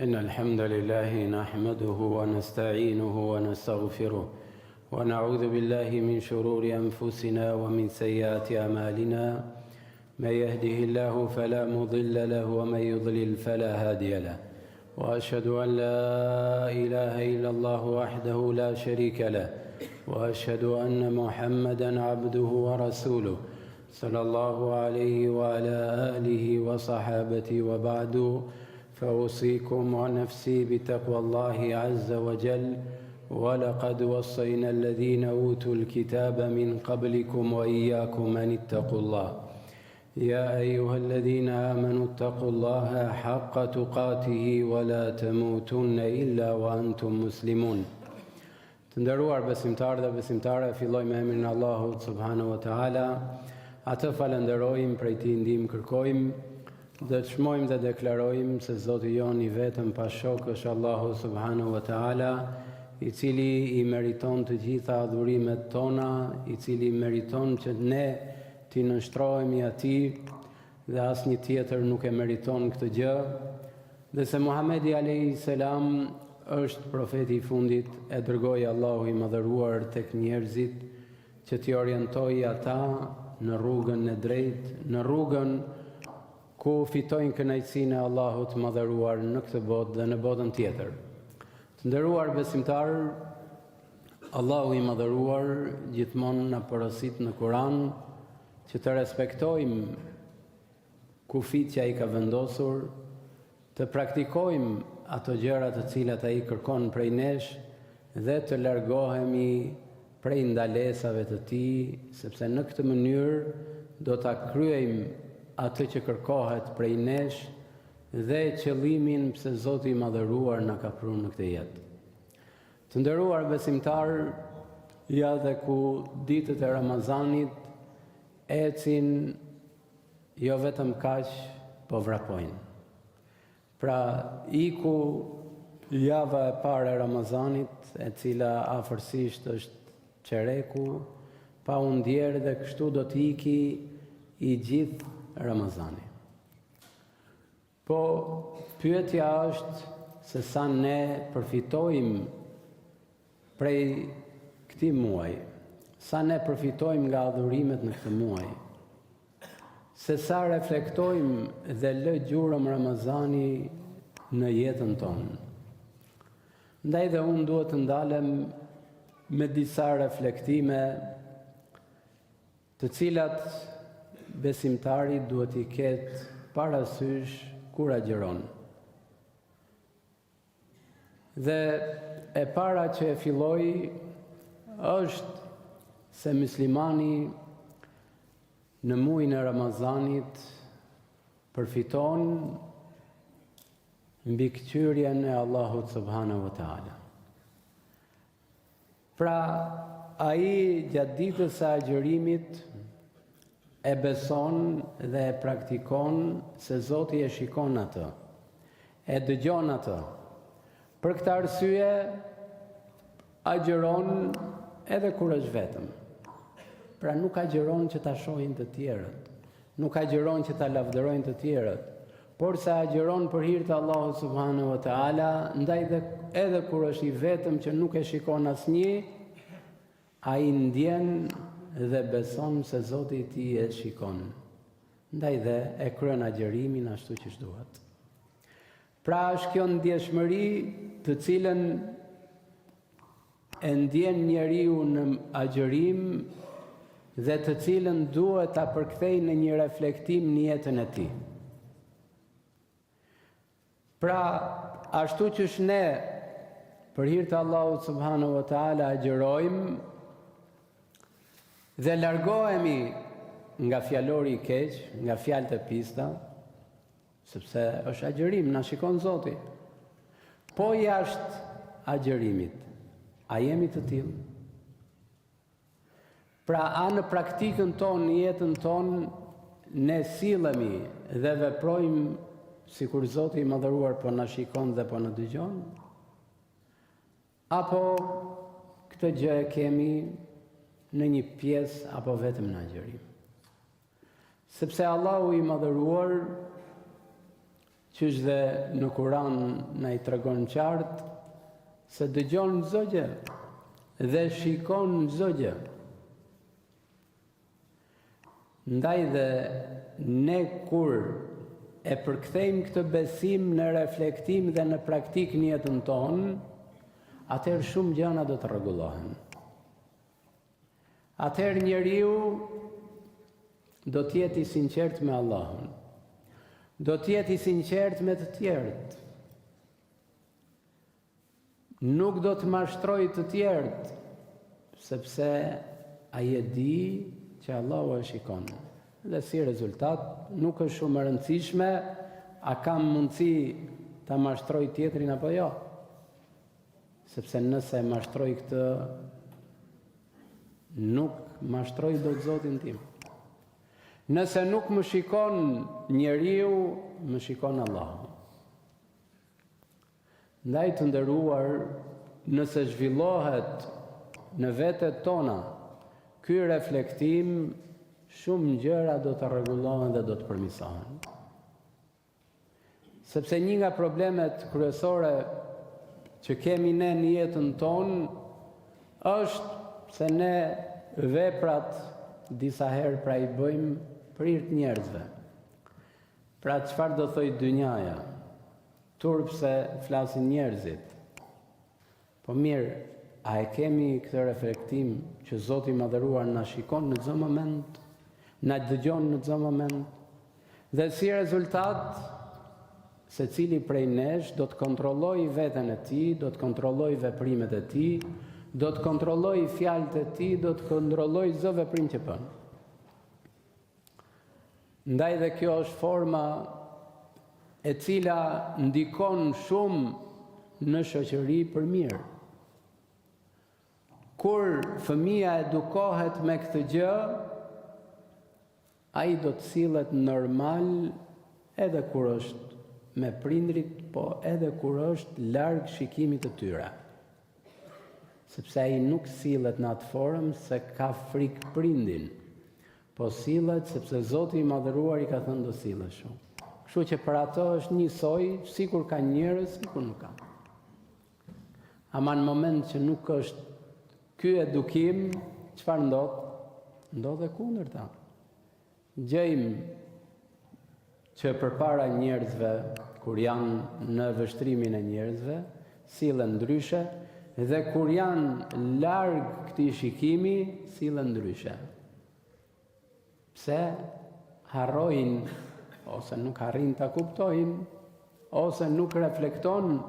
إن الحمد لله نحمده ونستعينه ونستغفره ونعوذ بالله من شرور أنفسنا ومن سيئات أعمالنا من يهده الله فلا مضل له ومن يضلل فلا هادي له وأشهد أن لا إله إلا الله وحده لا شريك له وأشهد أن محمدا عبده ورسوله صلى الله عليه وعلى آله وصحابته وبعد فأوصيكم ونفسي بتقوى الله عز وجل ولقد وصينا الذين أوتوا الكتاب من قبلكم وإياكم أن اتقوا الله يا أيها الذين آمنوا اتقوا الله حق تقاته ولا تموتن إلا وأنتم مسلمون. Të nderuar besimtarë dhe besimtare, filloj me emrin e Allahut subhanahu wa taala. Atë falenderojmë, prej tij ndihmë kërkojmë, dhe të shmojmë dhe deklarojmë se Zoti jon I vetëm pa shok është Allahu subhanahu wa taala, I cili I meriton të gjitha adhurimet tona, I cili meriton që ne t'i nënshtrohemi atij dhe asnjë tjetër nuk e meriton këtë gjë, dhe se Muhamedi alayhi salam është profeti I fundit, e dërgoi Allahu I madhëruar tek njerëzit që t'i orientojë ata në rrugën e drejtë, në rrugën ku fitojnë kënaqësinë e Allahut madhëruar në këtë botë dhe në botën tjetër. Të nderuar besimtarë, Allahu I madhëruar gjithmonë na porosit në Kur'an që të respektojmë kufit që ai ka vendosur, të praktikojmë ato gjëra të cilat ai kërkon prej nesh dhe të largohemi prej ndalesave të tij, sepse në këtë mënyrë do ta kryejmë atë që kërkohet prej nesh dhe qëllimin pse Zoti I madhëruar na ka prunë në këtë jetë. Të nderuar besimtar, ja dhe ku ditët e Ramazanit ecin jo vetëm kaq, po vrapojnë. Pra iku java e parë e Ramazanit, e cila afërsisht është qereku, pa u ndjerë dhe kështu do t'iki I gjithë Ramazani. Po pyetja është se sa ne përfitojmë prej këtij muaji, sa ne përfitojmë nga adhurimet në këtë muaj, se sa reflektojmë dhe lë gjurëm Ramazani në jetën tonë. Ndaj dhe unë duhet të ndalem me disa reflektime të cilat besimtari duhet I ketë parasysh kur agjeron. Dhe e para që e filloj është se muslimani në muajin e Ramazanit përfiton mbikëqyrjen e Allahut subhanahu wa taala. Pra, ai gjatë ditës së agjërimit e beson dhe e praktikon se Zoti e shikon atë, e dëgjon atë. Për këtë arsye agjëron edhe kur është vetëm. Pra nuk agjeron që ta shohin të tjerët, nuk agjeron që ta lavdërojnë të tjerët, por se agjeron për hir të Allahut subhanahu wa taala, ndaj dhe edhe kur është I vetëm që nuk e shikon asnjë, ai ndjen dhe beson se Zoti I tij e shikon. Ndaj dhe e kryen agjerimin ashtu siç duhet. Pra është kjo ndjeshmëri të cilën e ndjen njeriu në agjerim dhe të cilën duhet ta përkthejë në një reflektim në jetën e tij. Pra, ashtu që ne për hir të Allahut subhanahu wa taala agjerojmë dhe largohemi nga fjalori I keq, nga fjalët e pista, sepse është agjerim, na shikon Zoti. Po jashtë agjerimit, a jemi të tillë? Pra, a në praktikën tonë, në jetën tonë, ne sillemi dhe veprojmë sikur Zoti I madhëruar po na shikon dhe po na dëgjon? Apo këtë gjë e kemi në një pjesë apo vetëm në agjerim? Sepse Allahu I madhëruar që qysh dhe në Kuran na I tregon qartë se dëgjon çdo gjë dhe shikon çdo gjë. Ndaj dhe ne kur e përkthejmë këtë besim në reflektim dhe në praktik në jetën tonë, atëherë shumë gjëra do të rregullohen. Atëherë njeriu do të jetë I sinqert me Allahun. Do të jetë I sinqert me të tjerët. Nuk do të mashtroj të tjerët, sepse ai e di që Allahu e shikon. Dhe si rezultat, nuk është shumë e rëndësishme a kam mundësi ta mashtroj tjetrin apo jo. Sepse nëse mashtroj këtë, nuk mashtroj do të Zotin tim. Nëse nuk më shikon njeriu, më shikon Allahu. Ndaj të nderuar, nëse zhvillohet në vetet tona ky reflektim, shumë gjëra do të rregullohen dhe do të përmirësohen. Sepse një nga problemet kryesore që kemi ne në jetën tonë është se ne veprat disa herë pra I bëjmë për hir të njerëzve. Pra çfarë do thojë dynjaja? Turp se flasin njerëzit. Po mirë, a e kemi këtë reflektim që Zoti I Madhëruar na shikon në çdo moment, na dëgjon në çdo moment, dhe si rezultat secili prej nesh do të kontrollojë veten e tij, do të kontrollojë veprimet e tij, do të kontrollojë fjalët e tij, do të kontrollojë çdo veprim që bën. Ndaj dhe kjo është forma e cila ndikon shumë në shoqëri për mirë. Kur fëmia edukohet me këtë gjë, ai do të sillet normal edhe kur është me prindrit, po edhe kur është larg shikimit të tyre. Sepse ai nuk sillet në atë formë se ka frikë prindin, po sillet sepse Zoti I Madhëruar I ka thënë do sillesh shumë. Kështu që për ato është njësoj, sikur ka njerëz, sikur nuk ka. Ama në moment që nuk është ky edukim, çfarë ndodh? Ndodh e kundërta. Gjejmë që përpara njerëzve, kur janë në vështrimin e njerëzve, sillen ndryshe, dhe kur janë larg këtij shikimi, sillen ndryshe. Pse? Harrojnë, ose nuk arrin ta kuptojnë, ose nuk reflekton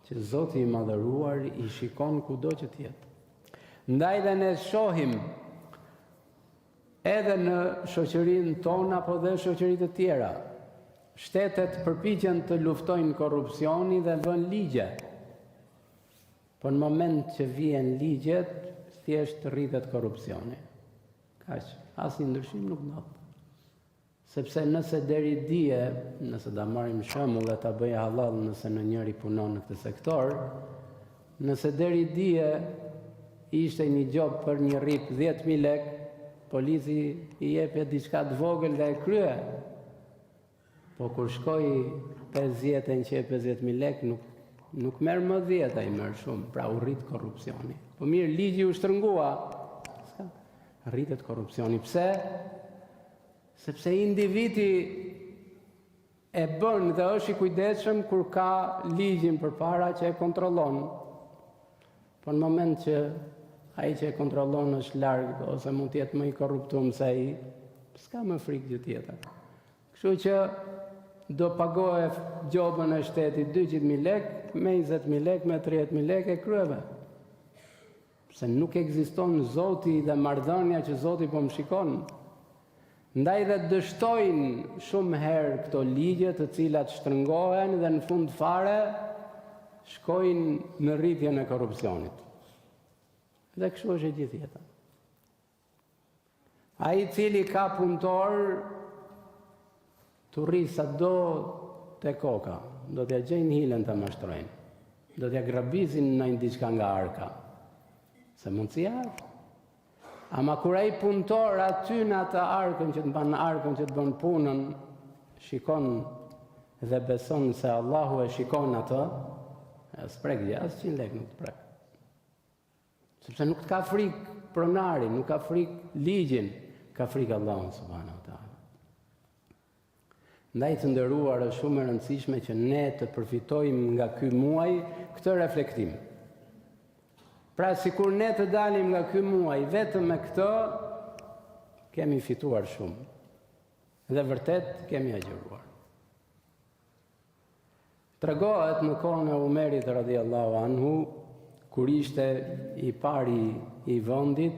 që Zoti I Madhëruar I shikon kudo që të jetë. Ndaj dhe ne shohim edhe në shoqërinë tonë apo dhe shoqëritë të tjera, shtetet përpiqen të luftojnë korrupsionin dhe vënë ligje. Po në moment që vjen ligjet, thjesht rritet korrupsioni. Kaq, asnjë ndryshim nuk ndodh. Sepse nëse deri dije, nëse da marrim shembull dhe ta bëj halal nëse në njëri punon në këtë sektor, nëse deri dije ishte një gjop për një rrip 10.000 lek, polici I jepet diçka të vogël dhe e krye. Po kur shkoi 50 e që 50.000 lek, nuk merr më 10, ai merr shumë, pra u rrit korrupsioni. Po mirë, ligji u shtrëngua, rritet korrupsioni. Pse? Sepse individi e bën dhe është I kujdesshëm kur ka ligjin përpara që e kontrollon. Po në moment që ai që e kontrollon është larg ose mund të jetë më I korruptuar se ai, s'ka më frikë gjë tjetër. Kështu që do pagoje gjobën e shtetit 200.000 lek, me 20.000 lek, me 30.000 lek e kryeve. Se nuk ekziston Zoti dhe marrëdhënia që Zoti po më shikon. Ndaj dhe dështojnë shumë herë këto ligje të cilat shtrëngohen dhe në fund fare shkojnë në rritjen e korrupsionit. Dhe kështu është e gjithë jeta. Ai I cili ka punëtor të rri sa do te koka, do t'ja gjejnë hilen të mashtrojnë, do t'ja grabizin në diçka nga arka, se mundësia është. Ama kur ai punëtor aty në atë arkën që të bën arkën që të bën punën, shikon dhe beson se Allahu e shikon atë, s'prek gjë, as 100 lekë nuk të prek. Sepse nuk të ka frikë pronari, nuk ka frikë ligjin, ka frikë Allahun subhanahu wa taala. Ndaj të nderuar, është shumë e rëndësishme që ne të përfitojmë nga ky muaj këtë reflektim. Pra sikur ne të dalim nga ky muaj vetëm me këtë, kemi fituar shumë. Dhe vërtet kemi agjëruar. Tregohet në kohën e Umerit radhiyallahu anhu, kur ishte i pari i vendit,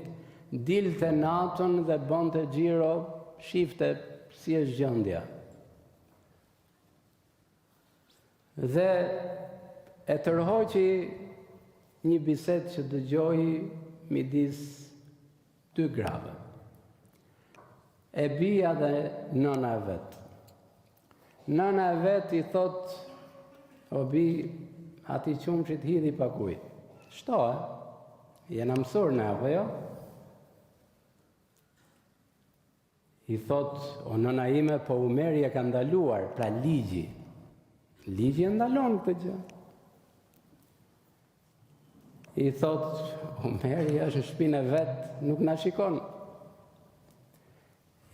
dilte natën dhe bënte xhiro, shifte si është gjendja. Dhe e tërhoqi një bisedë që dëgjoi midis 2 grave. E bia dhe nëna e vet. Nëna e vet i thot, o bi, ati qumshit hidhi pa kujt. Shto, jena mësur ne, apo jo? I thot, o nëna ime, po Umeri e ka ndaluar, pra ligji. Ligji e ndalon këtë gjë. I thot, Umeri është në shpinë e vet, nuk na shikon.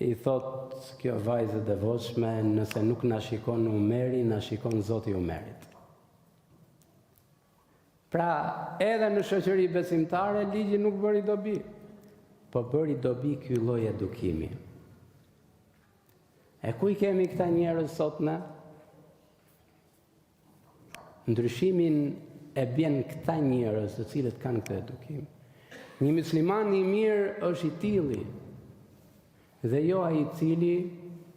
I thot, kjo vajzë e devotshme, nëse nuk na shikon Umeri, na shikon Zoti Umerit. Pra, edhe në shoqëri besimtare, ligji nuk bëri dobi, po bëri dobi ky lloj edukimi. E ku I kemi këta njerëz sot ne? Ndryshimin e bjen këta njerëz të cilët kanë këtë edukim. Një musliman I mirë është I tilli, dhe jo ai I cili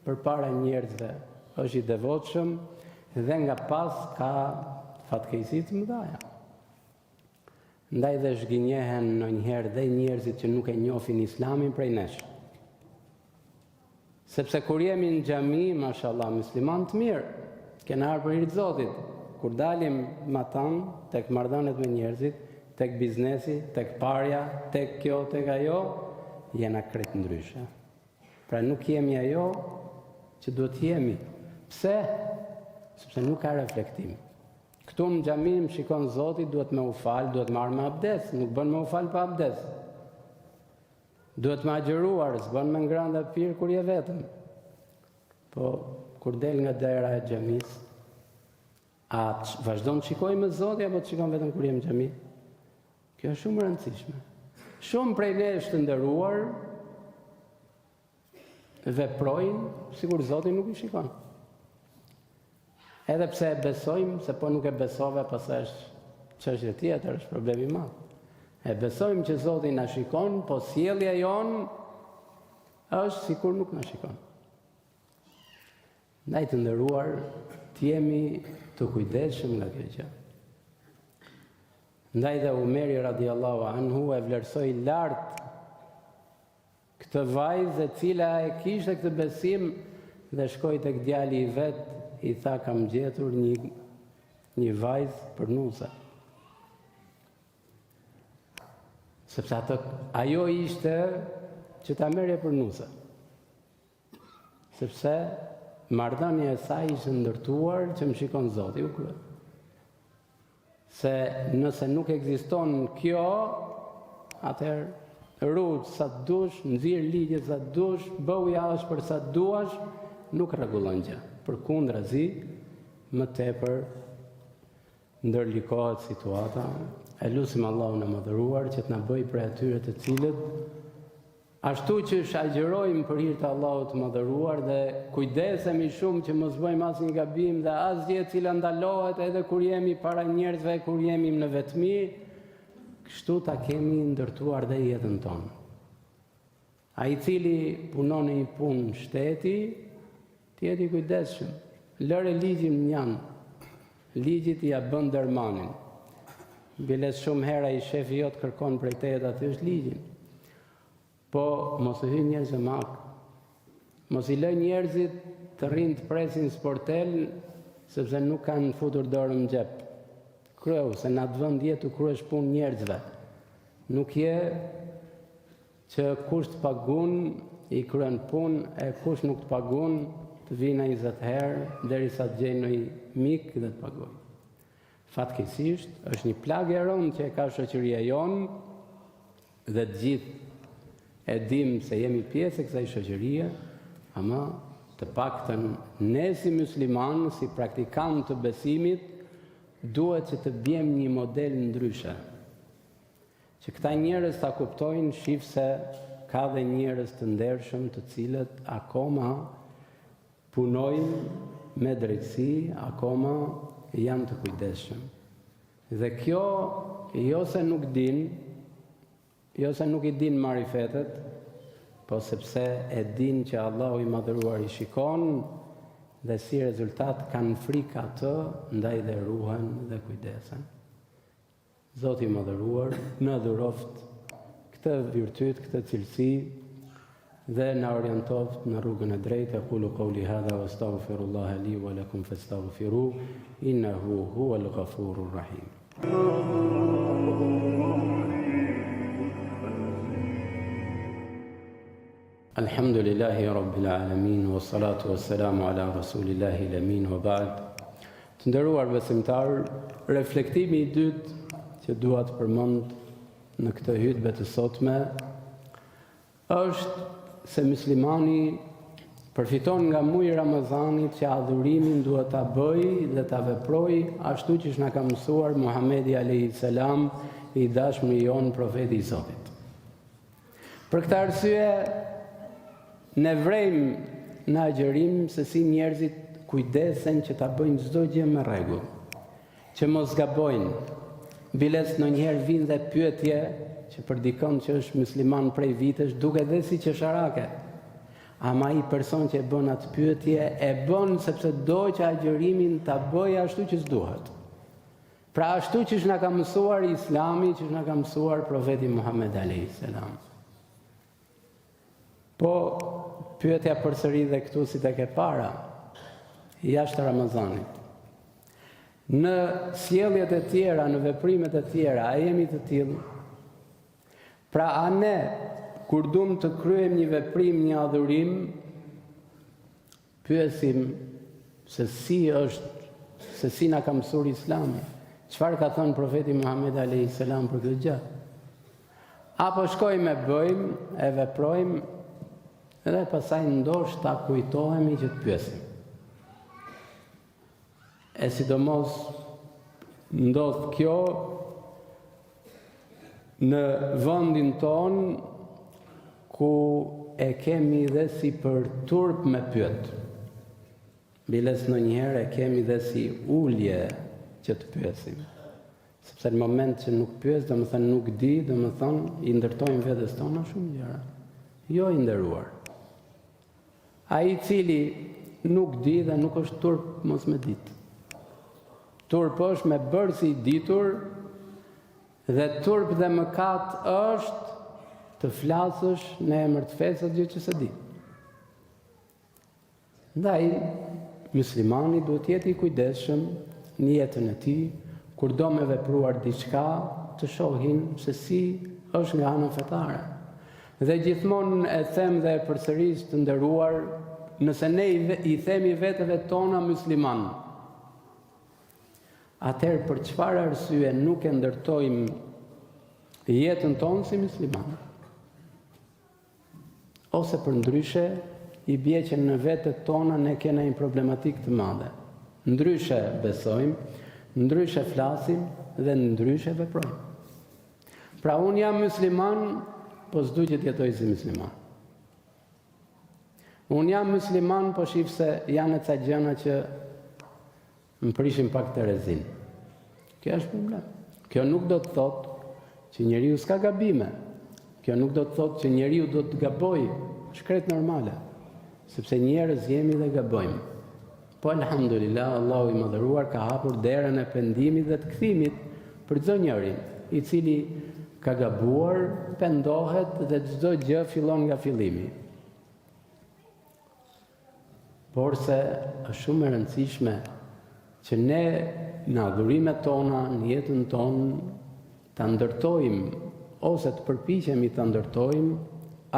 përpara njerëzve është I devotshëm dhe nga pas ka fatkeqësi të mëdha. Ndaj dhe zhgënjehen ndonjëherë dhe njerëzit që nuk e njohin Islamin prej nesh. Sepse kur jemi në xhami, mashallah, musliman të mirë, kena ardhur për hir të Zotit. Kur dalim matan tek marrëdhëniet me njerëzit, tek biznesi, tek parja, tek kjo, tek ajo, jena krejt ndryshe. Pra nuk jemi ajo që duhet jemi. Pse? Sepse nuk ka reflektim. Këtu në xhami më shikon Zoti, duhet me u fal, duhet marrë me abdes, nuk bën me u fal pa abdes. Duhet me agjëruar, s'bën me ngrënë dhe pirë kur je vetëm. Po, kur del nga dera e xhamis, a vazhdon të shikoj me Zoti apo të shikon vetëm kur je në xhami? Kjo është shumë e rëndësishme. Shumë prej nesh të nderuar veprojnë sikur Zoti nuk I shikon. Edhe pse e besojmë, se po nuk e besove, pastaj është çështje tjetër, është problem I madh. E besojmë që Zoti na shikon, po sjellja jon është sikur nuk na shikon. Ndaj të nderuar, të jemi të kujdesshëm nga kjo gjë. Ndaj dhe Umeri radhiyallahu anhu e vlerësoi lart këtë vajzë e cila e kishte këtë besim dhe shkoi tek djali I vet, I tha kam gjetur një vajzë për nuse. Sepse ajo ishte që ta merrje për nuse. Sepse marrëdhënia e saj ishte ndërtuar që më shikon Zoti u krye. Se nëse nuk ekziston kjo, atëherë rrugë sa të dush, nxirr ligjet sa të dush, bëu jashtë për sa të duash, nuk rregullon gjë. Përkundrazi, më tepër ndërlikohet situata. E lutim Allahun e Madhëruar që të na bëjë prej atyre të cilët ashtu që agjërojmë për hir të Allahut të Madhëruar dhe kujdesemi shumë që mos bëjmë asnjë gabim dhe asgjë e cila ndalohet edhe kur jemi para njerëzve, kur jemi në vetmi, kështu ta kemi ndërtuar dhe jetën tonë. Ai I cili punon në një punë shteti, të jeti kujdesshëm. Lëre ligjin njan. Ligjit ja bën dërmanin. Biles shumë hera I shefi jot kërkon prej teje të aty është ligjin. Po mos I hyj njerëzve mak. Mos I lë njerëzit të rrinë të presin sportel sepse nuk kanë futur dorën në xhep. Kreu, se në atë vend je të kryesh punë njerëzve. Nuk je që kush të pagun I kryen punë, e kush nuk të pagun të vina 20 herë derisa të gjej një mik dhe të pagoj. Fatkeqësisht, është një plagë e rëndë që e ka shoqëria jonë dhe të gjithë e dim se jemi pjesë e kësaj shoqërie, ama të paktën ne si muslimanë, si praktikantë të besimit, duhet që të bjem një model ndryshe. Që këta njerëz ta kuptojnë, shif se ka dhe njerëz të ndershëm të cilët akoma punojnë me drejtësi, akoma janë të kujdesshëm. Dhe kjo jo se nuk i din marifetet, po sepse e din që Allahu i madhëruar i shikon dhe si rezultat kanë frikë atë, ndaj dhe ruhen dhe kujdesen. Zoti i madhëruar na dhuroft këtë virtyt, këtë cilësi dhe na orientoft në rrugën e drejtë. Aqulu qawli hadha wastaghfirullaha li wa lakum fastaghfiruhu innahu huwal ghafurur rahim. Alhamdulillahi Rabbil Alamin, wa salatu wa salamu ala Rasulillahi Lamin, wa ba'd. Të nderuar besimtar, reflektimi i dytë që dua të përmend në këtë hutbë të sotme është se muslimani përfiton nga muaji i Ramazanit që adhurimin duhet ta bëjë dhe ta veprojë ashtu siç na ka mësuar Muhamedi alayhis salam, i dashuri jon profeti i Zotit. Për këtë arsye ne vrejmë në agjërim se si njerëzit kujdesen që ta bëjnë çdo gjë me rregull, që mos gabojnë. Biles ndonjëherë vinë dhe pyetje që për dikon që është musliman prej vitesh duket dhe si qesharake. Ama ai person që e bën atë pyetje e bën sepse do që agjërimin ta bëjë ashtu që s'duhet. Pra ashtu që na ka mësuar Islami, që na ka mësuar profeti Muhammed alayhis salam. Po pyetja përsëri dhe këtu si tek e para, jashtë Ramazanit. Në sjelljet e tjera, në veprimet e tjera, a jemi të tillë? Pra a ne, kur duam të kryejmë një veprim, një adhurim, pyesim se si na ka mësuar Islami, çfarë ka thënë profeti Muhammed alayhis salam për këtë gjë? Apo shkojmë e bëjmë, e veprojmë, edhe pasaj ndoshta kujtohemi që të pyesim. E sidomos ndodh kjo në vendin ton ku e kemi dhe si për turp me pyet. Biles ndonjëherë e kemi dhe si ulje që të pyesim. Sepse në moment që nuk pyes, domethënë nuk di, domethënë i ndërtojmë vetes tona shumë gjëra. Jo i nderuar. Ai i cili nuk di dhe nuk është turp mos me ditë. Turp është me bërë si ditur dhe turp dhe mëkat është të flasësh në emër të fesë gjë që se di. Ndaj, muslimani duhet jetë i kujdesshëm në jetën e tij, kur do me vepruar diçka të shohin se si është nga ana fetare. Dhe gjithmonë e them dhe e përsëris të nderuar, nëse ne i themi vetëve tona musliman, atëherë për çfarë arsye nuk e ndërtojmë jetën tonë si musliman? Ose për ndryshe i bie që në vetët tona ne kena një problematik të madhe. Ndryshe besojmë, ndryshe flasim dhe ndryshe veprojmë. Pra unë jam musliman, po s'du që t'jetoj si musliman. Unë jam musliman, po shif se janë e ca gjëra që më prishin pak të rezin. Kjo është problem. Kjo nuk do të thotë që njeriu s'ka gabime. Kjo nuk do të thotë që njeriu do të gabojë. Është krejt normale. Sepse njerëz jemi dhe gabojmë. Po alhamdulillah, Allahu i madhëruar ka hapur derën e pendimit dhe të kthimit për çdo njeri i cili ka gabuar, pendohet dhe çdo gjë fillon nga fillimi. Por se është shumë e rëndësishme që ne në adhurimet tona, në jetën tonë, ta ndërtojmë ose të përpiqemi ta ndërtojmë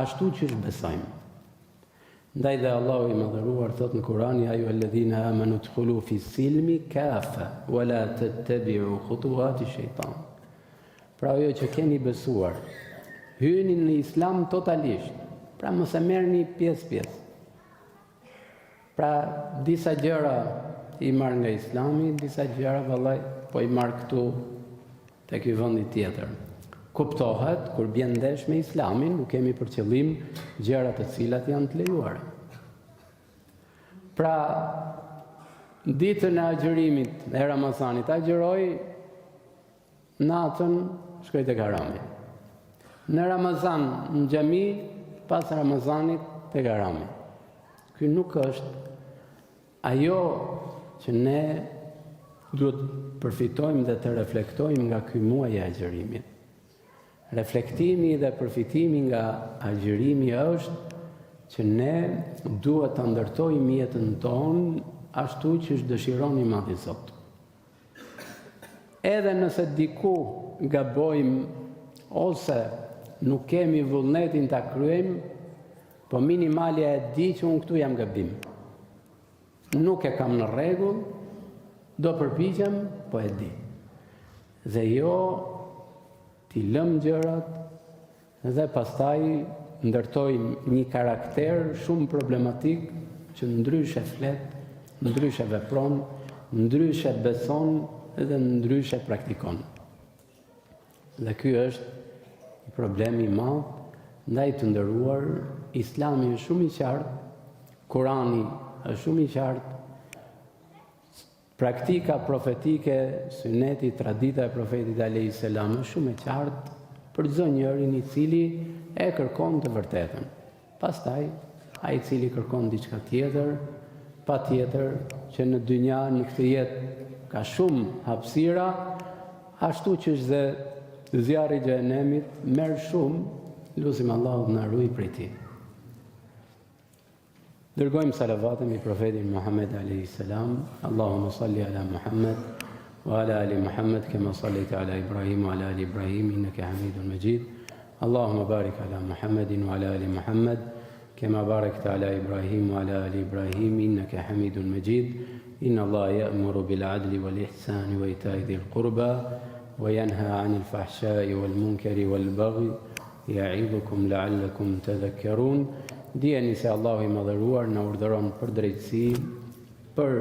ashtu që besojmë. Ndaj dhe Allahu i madhëruar thot në Kur'an: "Ja ayyuhalladhina amanu udkhulu fi silmi kafa wala tattabi'u khutuwati shaytan." Pra ajo që keni besuar, hyni në Islam totalisht. Pra mos e merrni pjesë. Pra disa gjëra i marr nga Islami, disa gjëra vallai po i marr këtu tek ky vendi tjetër. Kuptohet, kur bjen ndesh me Islamin, nuk kemi për qëllim gjëra të cilat janë të lejuara. Pra, ditën e agjërimit e Ramazanit agjëroj, natën shkoj tek harami. Në Ramazan në xhami, pas Ramazanit tek harami. Ky nuk është ajo që ne duhet përfitojmë dhe të reflektojmë nga ky muaj i agjërimit. Reflektimi dhe përfitimi nga agjërimi është që ne duhet të ndërtojmë jetën tonë ashtu që dëshiron i Madhi Zot. Edhe nëse diku gabojmë ose nuk kemi vullnetin ta kryejmë, po minimalja e di që unë këtu jam gabim. Nuk e kam në rregull, do përpiqem, po e di. Dhe jo t'i lëm gjërat dhe pastaj ndërtojmë një karakter shumë problematik që ndryshe flet, ndryshe vepron, ndryshe beson dhe ndryshe praktikon. Dhe ky është një problem i madh, ndaj të nderuar, Islami është shumë i qartë, Kurani është shumë i qartë, praktika profetike, syneti, tradita e profetit alayhis salam është shumë e qartë për çdo njërin i cili e kërkon të vërtetën. Pastaj, ai i cili kërkon diçka tjetër, patjetër që në dynja, në këtë jetë ka shumë hapësira, ashtu që është dhe zjarri i xhenemit merr shumë, lutim Allahut na ruaj prej tij. Dërgojmë salavatën i profetin Muhammed alayhis salam. Allahumma salli ala Muhammad wa ala ali Muhammad kama sallaita ala Ibrahim wa ala ali Ibrahim innaka Hamidun Majid. Allahumma barik ala Muhammadin wa ala ali Muhammad kama barakta ala Ibrahim wa ala ali Ibrahim innaka Hamidun Majid. Inna Allah ya'muru bil 'adli wal ihsani wa ita'i dhil qurba wa yanha 'anil fahsha'i wal munkari wal baghi ya'idhukum la'allakum tadhakkarun. Dijeni se Allahu i madhëruar na urdhëron për drejtësi, për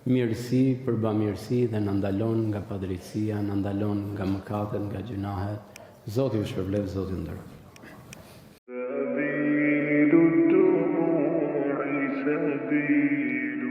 mirësi, për bamirësi dhe na ndalon nga padrejtësia, na ndalon nga mëkatet, nga gjunahet. Zoti ju shpërblet, Zoti nderoft. سبيل الدموع سبيل